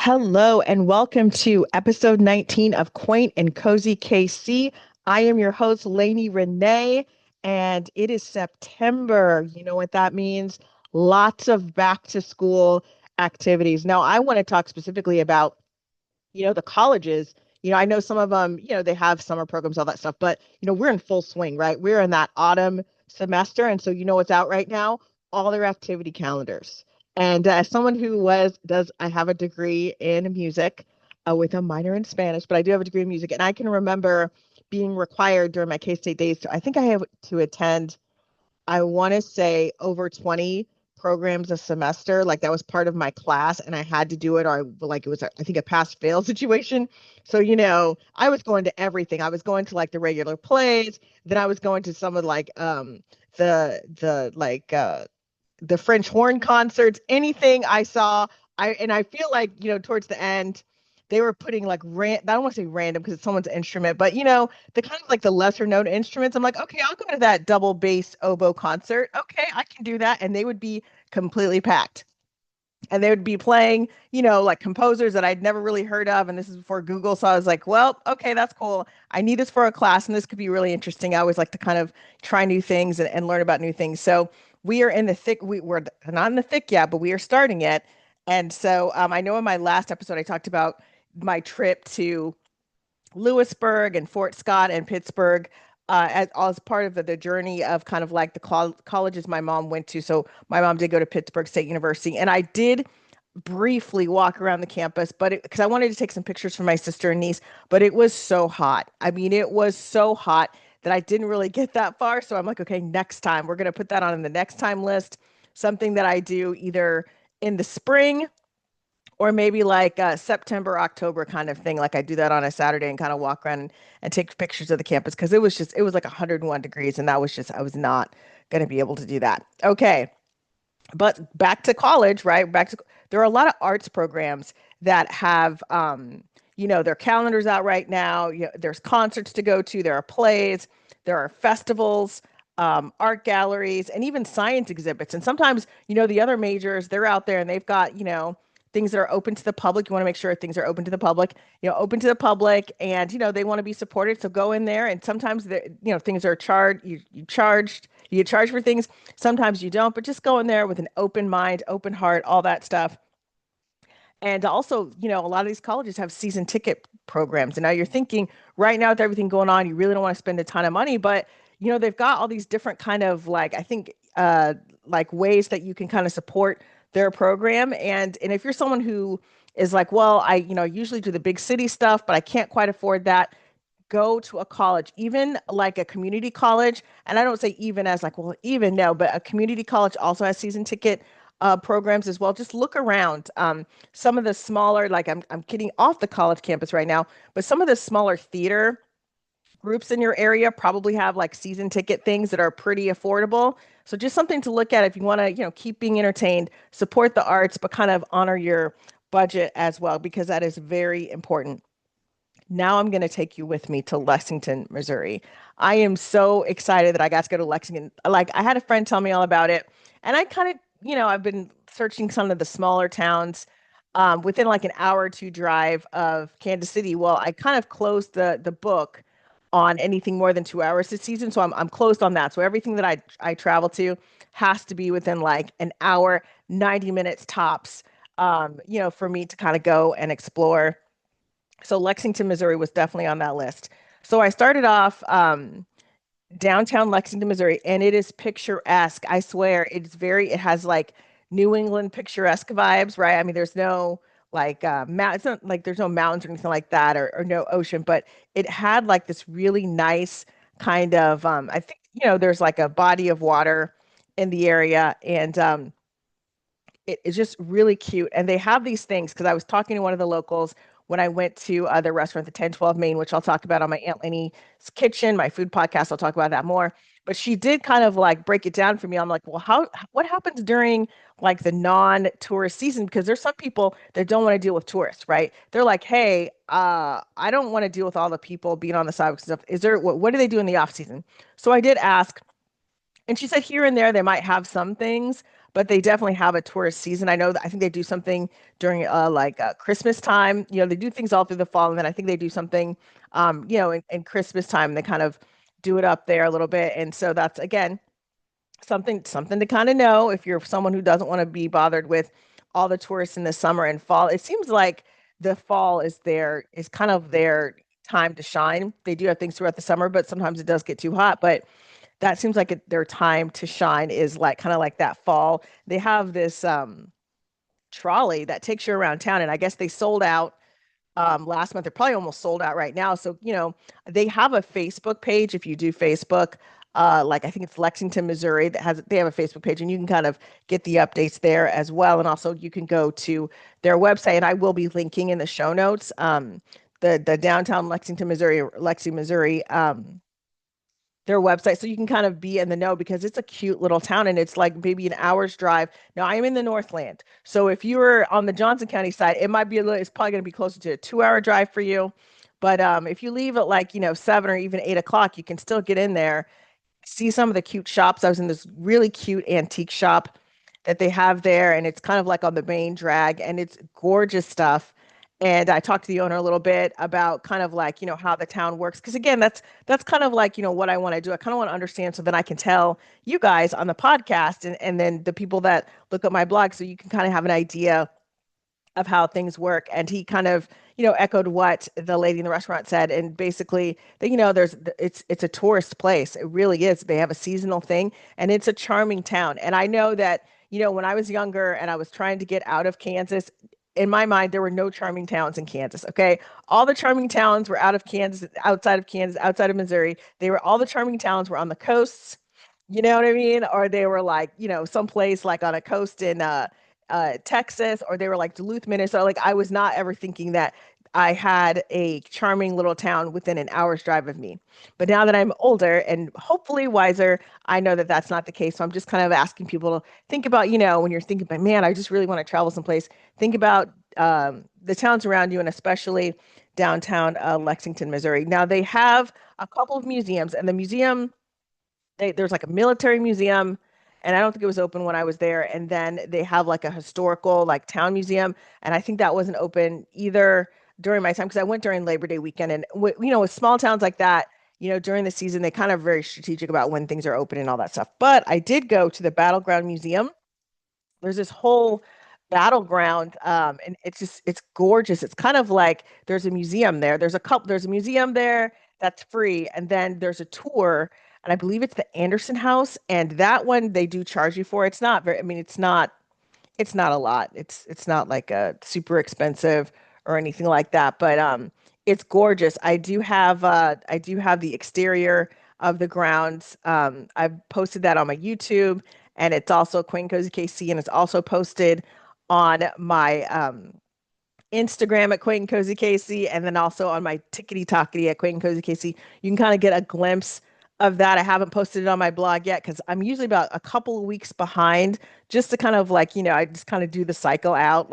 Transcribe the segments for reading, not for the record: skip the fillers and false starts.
Hello and welcome to episode 19 of Quaint and Cozy KC. I am your host, Lainey Renee, and it is September. You know what that means? Lots of back to school activities. Now, I want to talk specifically about, the colleges. I know some of them, they have summer programs, all that stuff, but, we're in full swing, right? We're in that autumn semester. And so, what's out right now? All their activity calendars. And as someone who I have a degree in music with a minor in Spanish, but I do have a degree in music. And I can remember being required during my K-State days I think I have to attend, I want to say over 20 programs a semester. Like that was part of my class and I had to do it, or like it was, I think, a pass fail situation. So, I was going to everything. I was going to like the regular plays. Then I was going to some of like the French horn concerts, anything I saw. I feel like, towards the end, they were putting like I don't want to say random because it's someone's instrument, but the kind of like the lesser known instruments. I'm like, okay, I'll go to that double bass oboe concert. Okay, I can do that. And they would be completely packed. And they would be playing, like composers that I'd never really heard of. And this is before Google. So I was like, well, okay, that's cool. I need this for a class and this could be really interesting. I always like to kind of try new things and learn about new things. So we are in the thick, we're not in the thick yet, but we are starting it. And so I know in my last episode, I talked about my trip to Louisburg and Fort Scott and Pittsburgh as part of the journey of kind of like the colleges my mom went to. So my mom did go to Pittsburg State University, and I did briefly walk around the campus, but because I wanted to take some pictures for my sister and niece, but it was so hot. I mean, it was so hot that I didn't really get that far. So I'm like, okay, next time we're going to put that on the next time list, something that I do either in the spring or maybe like September, October kind of thing. Like I do that on a Saturday and kind of walk around and take pictures of the campus because it was like 101 degrees. And I was not going to be able to do that. Okay. But back to college, right? There are a lot of arts programs that have, their calendars out right now. There's concerts to go to, there are plays, there are festivals, art galleries, and even science exhibits. And sometimes, the other majors, they're out there and they've got, things that are open to the public. You want to make sure things are open to the public, open to the public, and they want to be supported. So go in there. And sometimes things are charged. You get charged for things. Sometimes you don't, but just go in there with an open mind, open heart, all that stuff. And also, a lot of these colleges have season ticket programs. And now you're thinking right now with everything going on, you really don't want to spend a ton of money, but they've got all these different kind of like, I think, like ways that you can kind of support their program. And if you're someone who is like, well, I, usually do the big city stuff, but I can't quite afford that, go to a college, even like a community college. And I don't say even as like, well, even no, but a community college also has season ticket programs as well. Just look around. Some of the smaller, like I'm kidding off the college campus right now, but some of the smaller theater groups in your area probably have like season ticket things that are pretty affordable. So just something to look at if you want to, keep being entertained, support the arts, but kind of honor your budget as well, because that is very important. Now I'm going to take you with me to Lexington, Missouri. I am so excited that I got to go to Lexington. Like I had a friend tell me all about it, and I kind of, I've been searching some of the smaller towns within like an hour or two drive of Kansas City. Well, I kind of closed the book on anything more than 2 hours this season, so I'm closed on that. So everything that I travel to has to be within like an hour, 90 minutes tops. For me to kind of go and explore. So Lexington, Missouri was definitely on that list. So I started off downtown Lexington, Missouri, and it is picturesque. I swear, it has like New England picturesque vibes, right? I mean, there's no like it's not like there's no mountains or anything like that, or no ocean, but it had like this really nice kind of I think, there's like a body of water in the area, and it is just really cute. And they have these things because I was talking to one of the locals when I went to the restaurant, the 1012 Main, which I'll talk about on my Aunt Lainey's Kitchen, my food podcast. I'll talk about that more. But she did kind of like break it down for me. I'm like, well, what happens during like the non-tourist season? Because there's some people that don't want to deal with tourists, right? They're like, hey, I don't want to deal with all the people being on the sidewalks and stuff. What do they do in the off season? So I did ask, and she said here and there they might have some things, but they definitely have a tourist season. I know that I think they do something during Christmas time. You know, they do things all through the fall, and then I think they do something, in Christmas time. They kind of do it up there a little bit, and so that's again something to kind of know if you're someone who doesn't want to be bothered with all the tourists in the summer and fall. It seems like the fall is kind of their time to shine. They do have things throughout the summer, but sometimes it does get too hot. But that seems like their time to shine is like kind of like that fall. They have this trolley that takes you around town, and I guess they sold out last month. They're probably almost sold out right now. So, they have a Facebook page if you do Facebook. Like I think it's Lexington, Missouri they have a Facebook page and you can kind of get the updates there as well. And also you can go to their website and I will be linking in the show notes. The downtown Lexington, Missouri, Lexi, Missouri, their website so you can kind of be in the know because it's a cute little town and it's like maybe an hour's drive. Now I am in the Northland. So if you were on the Johnson County side, it might be it's probably going to be closer to a 2 hour drive for you. But if you leave at like, 7 or even 8 o'clock, you can still get in there, see some of the cute shops. I was in this really cute antique shop that they have there, and it's kind of like on the main drag, and it's gorgeous stuff. And I talked to the owner a little bit about kind of like, how the town works. Because again, that's kind of like, what I want to do. I kind of want to understand so then I can tell you guys on the podcast and then the people that look at my blog so you can kind of have an idea of how things work. And he kind of, echoed what the lady in the restaurant said. And basically, that, it's a tourist place. It really is. They have a seasonal thing, and it's a charming town. And I know that, when I was younger and I was trying to get out of Kansas, in my mind, there were no charming towns in Kansas. Okay. All the charming towns were out of Kansas, outside of Missouri. All the charming towns were on the coasts. You know what I mean? Or they were like, someplace like on a coast in Texas, or they were like Duluth, Minnesota. Like I was not ever thinking that I had a charming little town within an hour's drive of me. But now that I'm older and hopefully wiser, I know that that's not the case. So I'm just kind of asking people to think about, when you're thinking, but man, I just really want to travel someplace. Think about the towns around you, and especially downtown Lexington, Missouri. Now they have a couple of museums, and the museum there's like a military museum, and I don't think it was open when I was there. And then they have like a historical like town museum, and I think that wasn't open either during my time because I went during Labor Day weekend. And with small towns like that, during the season they kind of very strategic about when things are open and all that stuff. But I did go to the Battleground Museum. There's this whole battleground, and it's gorgeous. It's kind of like there's a museum there. There's a museum there that's free, and then there's a tour, and I believe it's the Anderson House, and that one they do charge you for. It's not very, I mean, it's not a lot. It's not like a super expensive or anything like that, but it's gorgeous. I do have the exterior of the grounds. I've posted that on my YouTube, and it's also Quaint and Cozy KC, and it's also posted on my Instagram at Quaint and Cozy KC, and then also on my Tickety Tockety at Quaint and Cozy KC. You can kind of get a glimpse of that. I haven't posted it on my blog yet because I'm usually about a couple of weeks behind, just to kind of like, I just kind of do the cycle out.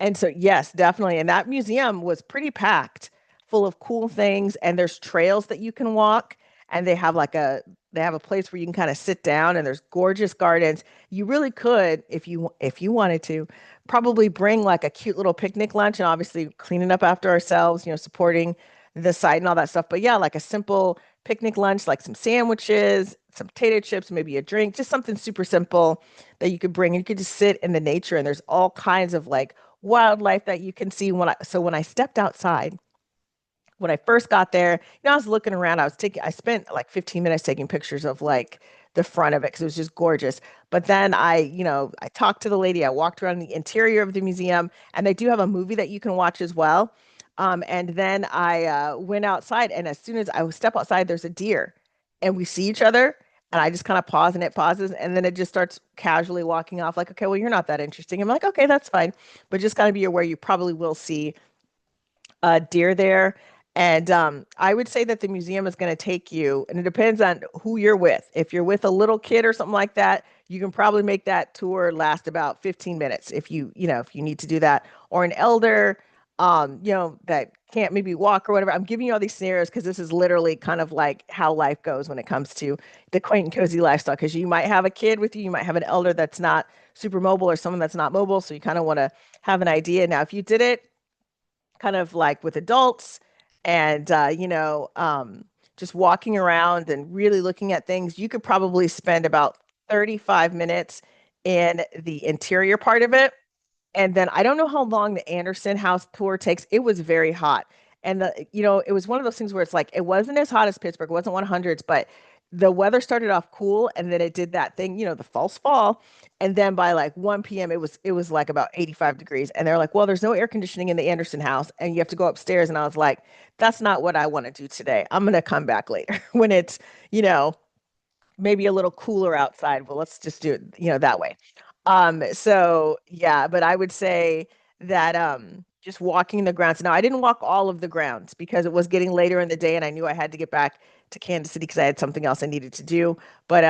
And so, yes, definitely. And that museum was pretty packed, full of cool things. And there's trails that you can walk. And they have a place where you can kind of sit down. And there's gorgeous gardens. You really could, if you wanted to, probably bring like a cute little picnic lunch, and obviously cleaning up after ourselves. Supporting the site and all that stuff. But yeah, like a simple picnic lunch, like some sandwiches, some potato chips, maybe a drink, just something super simple that you could bring. You could just sit in the nature, and there's all kinds of like wildlife that you can see. When I stepped outside, when I first got there, I was looking around. I spent like 15 minutes taking pictures of like the front of it because it was just gorgeous. But then I talked to the lady. I walked around the interior of the museum, and they do have a movie that you can watch as well. And then I went outside, and as soon as I step outside, there's a deer, and we see each other. And I just kind of pause, and it pauses, and then it just starts casually walking off. Like, okay, well, you're not that interesting. I'm like, okay, that's fine, but just kind of be aware you probably will see deer there. And I would say that the museum is going to take you, and it depends on who you're with. If you're with a little kid or something like that, you can probably make that tour last about 15 minutes if you need to do that. Or an elder, that can't maybe walk or whatever. I'm giving you all these scenarios because this is literally kind of like how life goes when it comes to the quaint and cozy lifestyle. Because you might have a kid with you, you might have an elder that's not super mobile or someone that's not mobile. So you kind of want to have an idea. Now, if you did it kind of like with adults and just walking around and really looking at things, you could probably spend about 35 minutes in the interior part of it. And then I don't know how long the Anderson House tour takes. It was very hot. And it was one of those things where it's like it wasn't as hot as Pittsburgh, it wasn't 100s, but the weather started off cool and then it did that thing, the false fall. And then by like 1 p.m. it was like about 85 degrees. And they're like, well, there's no air conditioning in the Anderson house and you have to go upstairs. And I was like, that's not what I want to do today. I'm gonna come back later when it's, you know, maybe a little cooler outside. Well, let's just do it, that way. So yeah, but I would say that just walking the grounds. Now, I didn't walk all of the grounds because it was getting later in the day and I knew I had to get back to Kansas City because I had something else I needed to do. But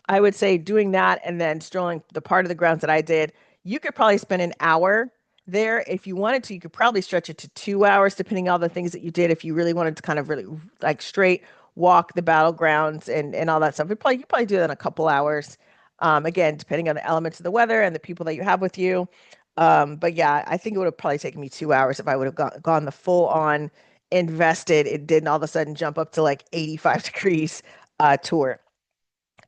I would say doing that and then strolling the part of the grounds that I did, you could probably spend an hour there. If you wanted to, you could probably stretch it to 2 hours, depending on all the things that you did. If you really wanted to kind of really like straight walk the battlegrounds and all that stuff, you probably do that in a couple hours. Again, depending on the elements of the weather and the people that you have with you. But yeah, I think it would have probably taken me 2 hours if I would have gone the full on invested. It didn't all of a sudden jump up to like 85 degrees tour.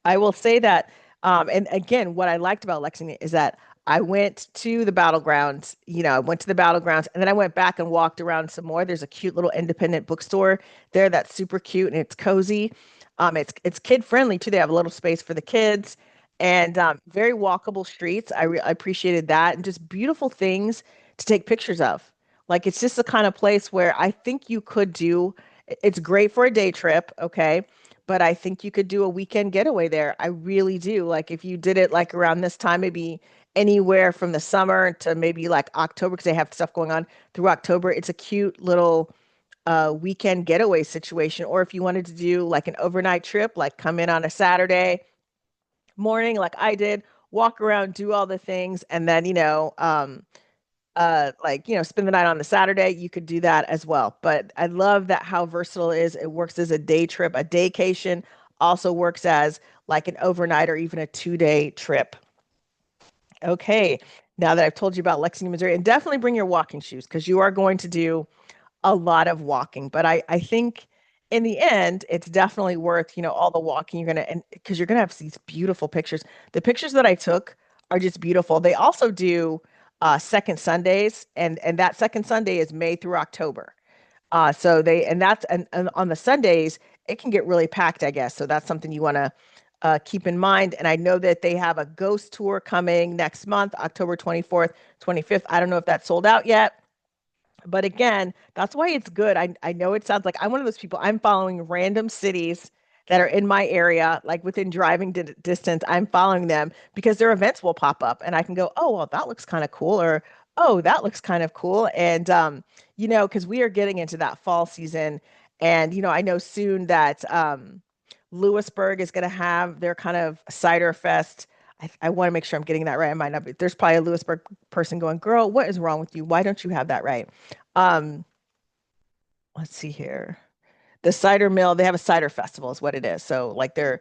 I will say that, and again, what I liked about Lexington is that I went to the battlegrounds, I went to the battlegrounds and then I went back and walked around some more. There's a cute little independent bookstore there that's super cute and it's cozy. It's kid friendly too. They have a little space for the kids and very walkable streets. I appreciated that and just beautiful things to take pictures of. Like it's just the kind of place where I think you could do. It's great for a day trip, okay? But I think you could do a weekend getaway there. I really do. Like if you did it like around this time, maybe anywhere from the summer to maybe like October, because they have stuff going on through October. It's a cute little weekend getaway situation. Or if you wanted to do like an overnight trip, like come in on a Saturday morning, like I did, walk around, do all the things, and then, spend the night on the Saturday, you could do that as well. But I love that how versatile it is. It works as a day trip, a daycation also works as like an overnight or even a 2-day trip. Okay. Now that I've told you about Lexington, Missouri, and definitely bring your walking shoes because you are going to do a lot of walking. But I think in the end, it's definitely worth, all the walking you're gonna and because you're gonna have these beautiful pictures. The pictures that I took are just beautiful. They also do second Sundays, and that second Sunday is May through October. So they and that's and on the Sundays, it can get really packed, I guess. So that's something you want to keep in mind. And I know that they have a ghost tour coming next month, October 24th, 25th. I don't know if that's sold out yet. But again, that's why it's good. I know it sounds like I'm one of those people. I'm following random cities that are in my area, like within driving distance. I'm following them because their events will pop up, and I can go, oh well, that looks kind of cool, or oh that looks kind of cool, and because we are getting into that fall season, and I know soon that Louisburg is going to have their kind of cider fest. I want to make sure I'm getting that right. I might not be. There's probably a Lewisburg person going, girl, what is wrong with you? Why don't you have that right? Um, let's see here. The cider mill, they have a cider festival, is what it is. So like they're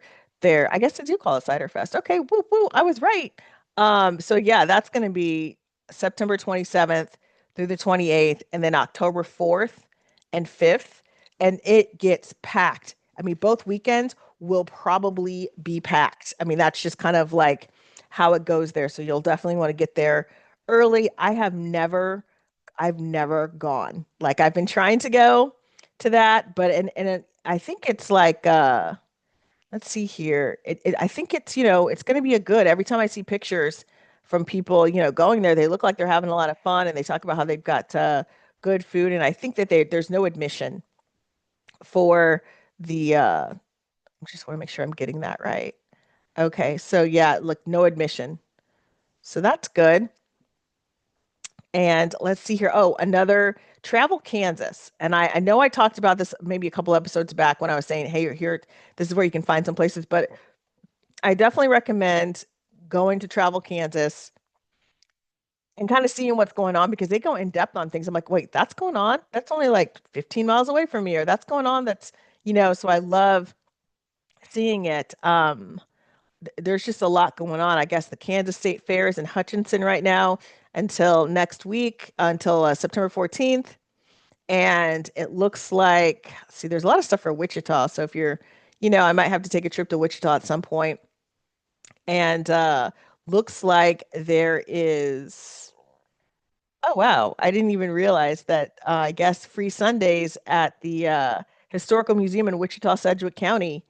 I guess they do call it Cider Fest. Okay, woo woo, I was right. So yeah, that's gonna be September 27th through the 28th, and then October 4th and 5th, and it gets packed. I mean, both weekends will probably be packed. I mean, that's just kind of like how it goes there. So you'll definitely want to get there early. I've never gone. Like I've been trying to go to that, but I think it's like let's see here. I think it's going to be a good. Every time I see pictures from people, going there, they look like they're having a lot of fun and they talk about how they've got good food and I think that there's no admission for the I just want to make sure I'm getting that right. Okay, so yeah, look, no admission. So that's good. And let's see here. Oh, another Travel Kansas. And I know I talked about this maybe a couple episodes back when I was saying, hey, you're here. This is where you can find some places. But I definitely recommend going to Travel Kansas and kind of seeing what's going on because they go in depth on things. I'm like, wait, that's going on? That's only like 15 miles away from me, or that's going on. So I love seeing it. There's just a lot going on. I guess the Kansas State Fair is in Hutchinson right now until next week, until September 14th. And it looks like, see, there's a lot of stuff for Wichita. So if you're, I might have to take a trip to Wichita at some point. And looks like there is, oh, wow. I didn't even realize that, I guess, free Sundays at the Historical Museum in Wichita, Sedgwick County.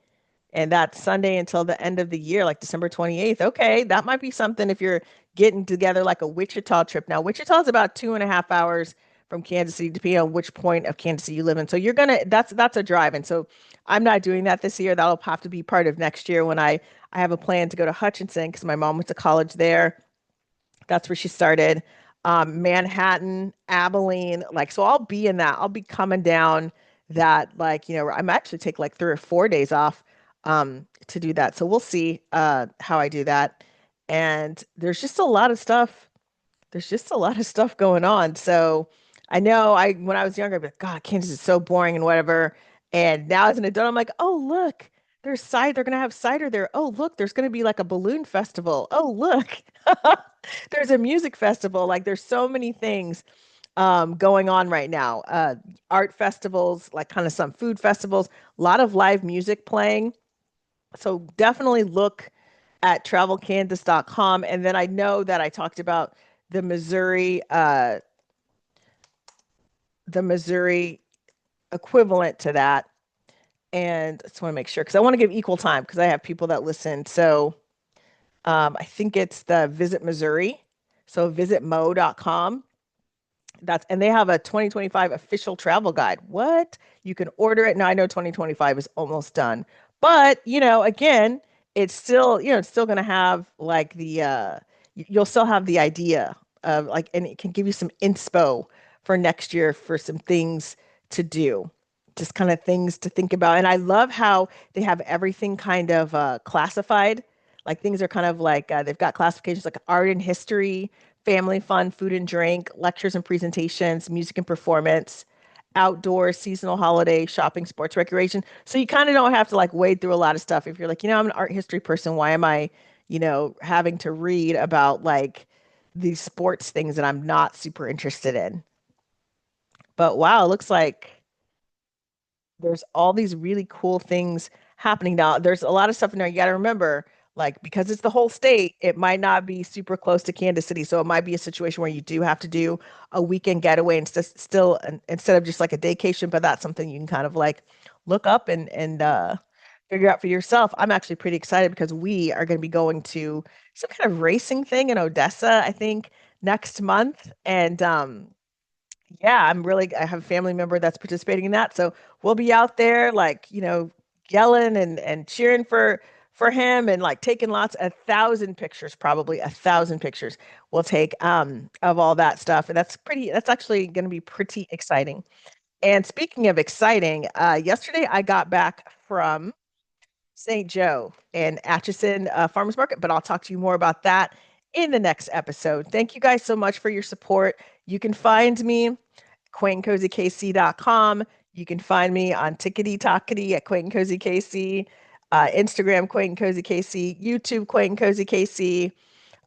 And that's Sunday until the end of the year, like December 28th. Okay, that might be something if you're getting together like a Wichita trip. Now, Wichita is about 2.5 hours from Kansas City, depending on which point of Kansas City you live in. So that's a drive. And so I'm not doing that this year. That'll have to be part of next year when I have a plan to go to Hutchinson because my mom went to college there. That's where she started. Manhattan, Abilene, like so I'll be in that. I'll be coming down that like, I'm actually take like 3 or 4 days off to do that. So we'll see how I do that. And there's just a lot of stuff going on. So I know I when I was younger, I'd be like, God, Kansas is so boring and whatever. And now as an adult, I'm like, oh look, they're gonna have cider there. Oh look, there's gonna be like a balloon festival. Oh look, there's a music festival. Like there's so many things going on right now. Art festivals, like kind of some food festivals, a lot of live music playing. So definitely look at travelkansas.com. And then I know that I talked about the Missouri, uh, the Missouri equivalent to that. And I just want to make sure because I want to give equal time because I have people that listen. So I think it's the Visit Missouri. So visitmo.com. And they have a 2025 official travel guide. What? You can order it. Now I know 2025 is almost done, but again, it's still going to have like you'll still have the idea of like, and it can give you some inspo for next year for some things to do, just kind of things to think about. And I love how they have everything kind of classified. Like things are kind of like they've got classifications like art and history, family fun, food and drink, lectures and presentations, music and performance, outdoors, seasonal holiday, shopping, sports, recreation. So you kind of don't have to like wade through a lot of stuff. If you're like, I'm an art history person, why am I, having to read about like these sports things that I'm not super interested in? But wow, it looks like there's all these really cool things happening now. There's a lot of stuff in there. You got to remember, like, because it's the whole state, it might not be super close to Kansas City. So it might be a situation where you do have to do a weekend getaway and instead of just like a daycation, but that's something you can kind of like look up and figure out for yourself. I'm actually pretty excited because we are going to be going to some kind of racing thing in Odessa, I think, next month. And yeah, I have a family member that's participating in that. So we'll be out there like, yelling and cheering for him and like taking 1,000 pictures, probably 1,000 pictures we'll take of all that stuff. And that's actually going to be pretty exciting. And speaking of exciting, yesterday I got back from St. Joe and Atchison Farmers Market, but I'll talk to you more about that in the next episode. Thank you guys so much for your support. You can find me QuaintandCozyKC.com. You can find me on Tickety Tockety at Quaint and Cozy KC, Instagram Quaint and Cozy KC, YouTube Quaint and Cozy KC.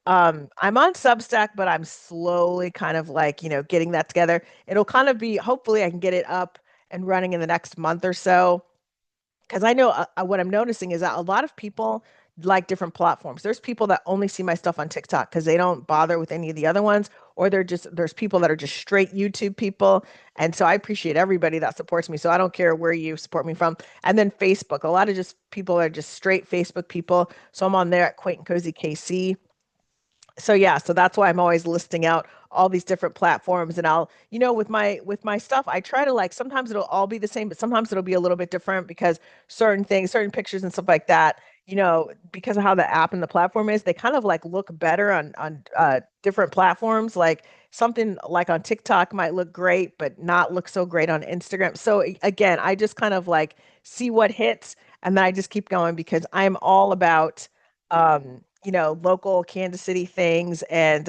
I'm on Substack, but I'm slowly kind of like, getting that together. It'll kind of be, hopefully I can get it up and running in the next month or so. Because I know what I'm noticing is that a lot of people like different platforms. There's people that only see my stuff on TikTok because they don't bother with any of the other ones, or there's people that are just straight YouTube people. And so I appreciate everybody that supports me. So I don't care where you support me from. And then Facebook, a lot of just people are just straight Facebook people. So I'm on there at Quaint and Cozy KC. So yeah, so that's why I'm always listing out all these different platforms. And I'll, with my stuff, I try to like sometimes it'll all be the same, but sometimes it'll be a little bit different because certain things, certain pictures and stuff like that, because of how the app and the platform is, they kind of like look better on different platforms. Like something like on TikTok might look great, but not look so great on Instagram. So again, I just kind of like see what hits and then I just keep going because I'm all about local Kansas City things. And,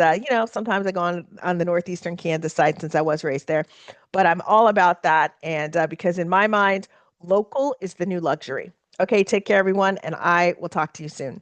sometimes I go on the northeastern Kansas side since I was raised there. But I'm all about that. And because in my mind, local is the new luxury. Okay, take care, everyone. And I will talk to you soon.